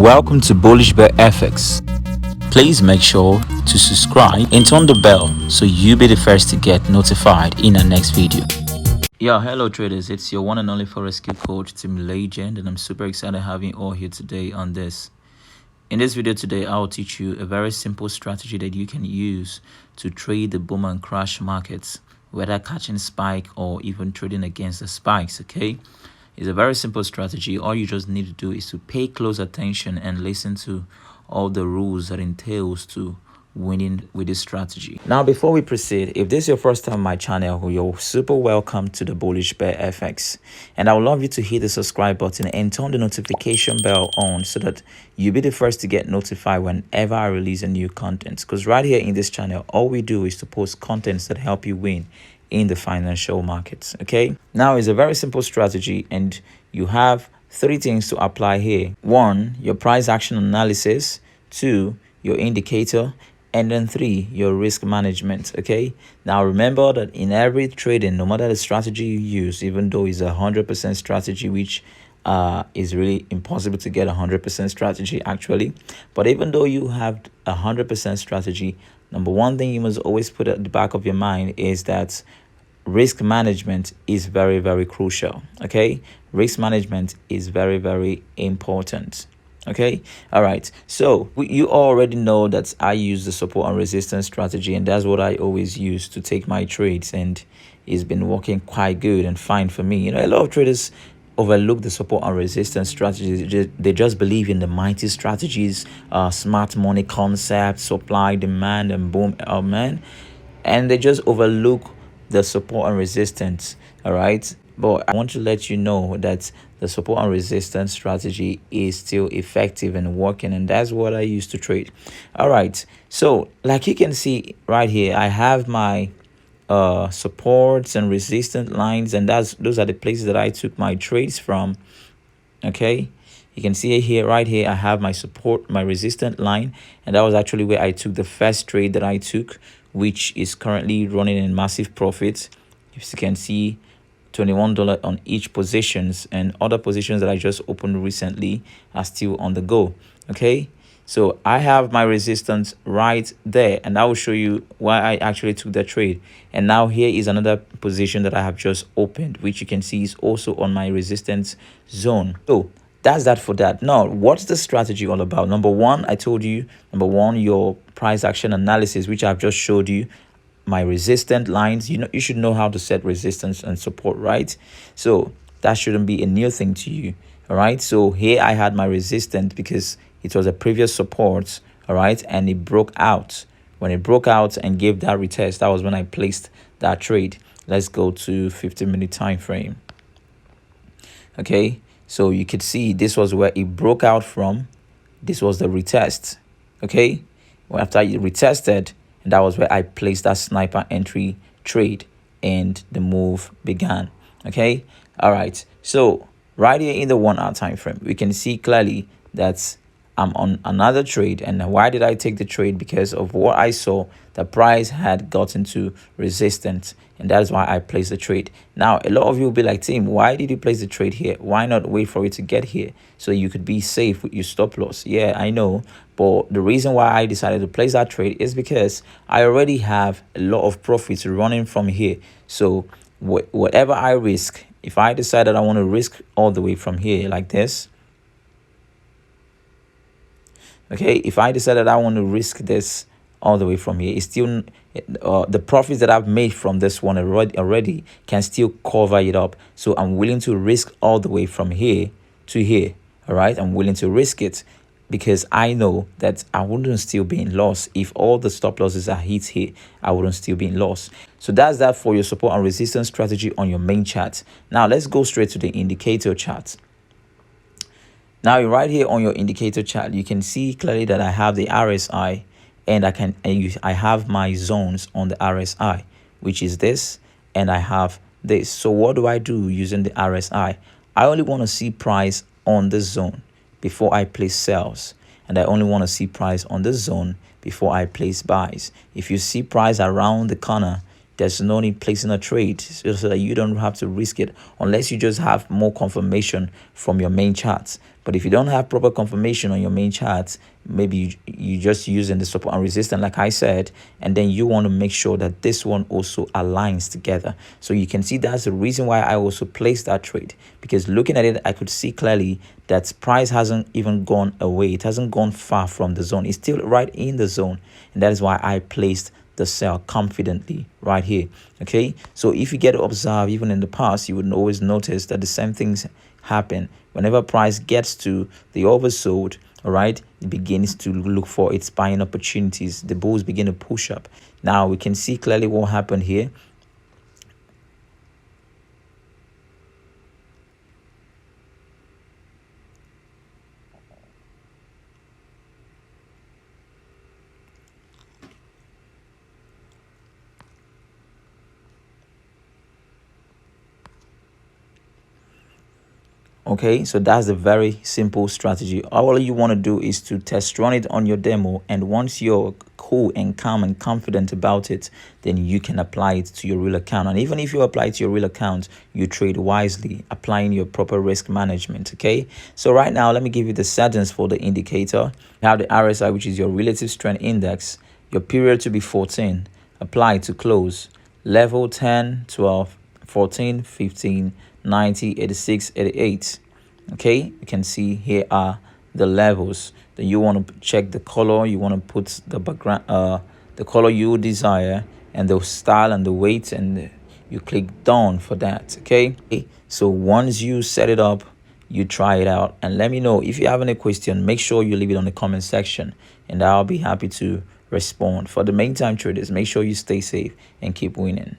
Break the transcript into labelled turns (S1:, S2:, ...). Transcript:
S1: Welcome to Bullish Bear FX. Please make sure to subscribe and turn the bell so you'll be the first to get notified in our next video. Yeah, hello traders, it's your one and only Forex coach, Team Legend, and I'm super excited having you all here today on this. In this video today, I'll teach you a very simple strategy that you can use to trade the boom and crash markets, whether catching spike or even trading against the spikes, okay? It's a very simple strategy. All you just need to do is to pay close attention and listen to all the rules that entails to winning with this strategy. Now, before we proceed, if this is your first time on my channel, you're super welcome to the Bullish Bear FX. And I would love you to hit the subscribe button and turn the notification bell on so that you'll be the first to get notified whenever I release a new content. Because right here in this channel, all we do is to post contents that help you win in the financial markets. Okay, now it's a very simple strategy, and you have three things to apply here. One, your price action analysis. Two, your indicator. And then three, your risk management. Okay, now remember that in every trading, no matter the strategy you use, even though it's 100% strategy, which is really impossible to get 100% strategy actually, but even though you have 100% strategy, number one thing you must always put at the back of your mind is that risk management is very, very crucial. Okay, risk management is very, very important. Okay, all right, so you already know that I use the support and resistance strategy, and that's what I always use to take my trades, and it's been working quite good and fine for me. You know, a lot of traders overlook the support and resistance strategies. They just believe in the mighty strategies, smart money concept, supply, demand, and boom, man, and they just overlook the support and resistance. All right, but I want to let you know that the support and resistance strategy is still effective and working, and that's what I use to trade. All right, so like you can see right here, I have my supports and resistance lines, and those are the places that I took my trades from. Okay, you can see it here, right here I have my support, my resistance line, and that was actually where I took the first trade that I took, which is currently running in massive profits. If you can see, $21 on each positions, and other positions that I just opened recently are still on the go. Okay, so I have my resistance right there, and I will show you why I actually took that trade. And now here is another position that I have just opened, which you can see is also on my resistance zone. So that's that for that. Now, what's the strategy all about? Number one, I told you, number one, your price action analysis, which I've just showed you. My resistant lines, you should know how to set resistance and support, right? So that shouldn't be a new thing to you. All right, so here I had my resistance because it was a previous support. All right, and it broke out. When it broke out and gave that retest, that was when I placed that trade. Let's go to 15-minute time frame. Okay, so you could see this was where it broke out from. This was the retest. Okay, well, after it retested, and that was where I placed that sniper entry trade, and the move began. Okay, all right, so right here in the 1 hour time frame, we can see clearly that I'm on another trade. And why did I take the trade? Because of what I saw, the price had gotten to resistance, and that's why I placed the trade. Now, a lot of you will be like, Tim, why did you place the trade here? Why not wait for it to get here so you could be safe with your stop loss? Yeah, I know, but the reason why I decided to place that trade is because I already have a lot of profits running from here. So whatever I risk, if I decide that I want to risk all the way from here like this, okay, if I decide that I want to risk this all the way from here, it's still the profits that I've made from this one already can still cover it up. So I'm willing to risk all the way from here to here. All right, I'm willing to risk it because I know that I wouldn't still be in loss. If all the stop losses are hit here, I wouldn't still be in loss. So that's that for your support and resistance strategy on your main chart. Now let's go straight to the indicator chart. Now, right here on your indicator chart, you can see clearly that I have the RSI, and I have my zones on the RSI, which is this, and I have this. So what do I do using the RSI? I only want to see price on this zone before I place sells, and I only want to see price on this zone before I place buys. If you see price around the corner, there's no need placing a trade, so that you don't have to risk it unless you just have more confirmation from your main charts. But if you don't have proper confirmation on your main charts, maybe you just using the support and resistance like I said, and then you want to make sure that this one also aligns together. So you can see that's the reason why I also placed that trade, because looking at it, I could see clearly that price hasn't even gone away. It hasn't gone far from the zone. It's still right in the zone, and that is why I placed the sell confidently right here. Okay, so if you get to observe, even in the past, you would always notice that the same things happen whenever price gets to the oversold. All right, it begins to look for its buying opportunities. The bulls begin to push up. Now we can see clearly what happened here. Okay, so that's a very simple strategy. All you want to do is to test run it on your demo, and once you're cool and calm and confident about it, then you can apply it to your real account. And even if you apply it to your real account, you trade wisely, applying your proper risk management. Okay, so right now let me give you the settings for the indicator. You have the RSI, which is your relative strength index, your period to be 14, apply to close, level 10, 12, 14, 15, 90, 86, 88. Okay, you can see here are the levels. Then you want to check the color, you want to put the background, the color you desire, and the style and the weight, and you click done for that. Okay, so once you set it up, you try it out and let me know. If you have any question, make sure you leave it on the comment section, and I'll be happy to respond. For the meantime, traders, make sure you stay safe and keep winning.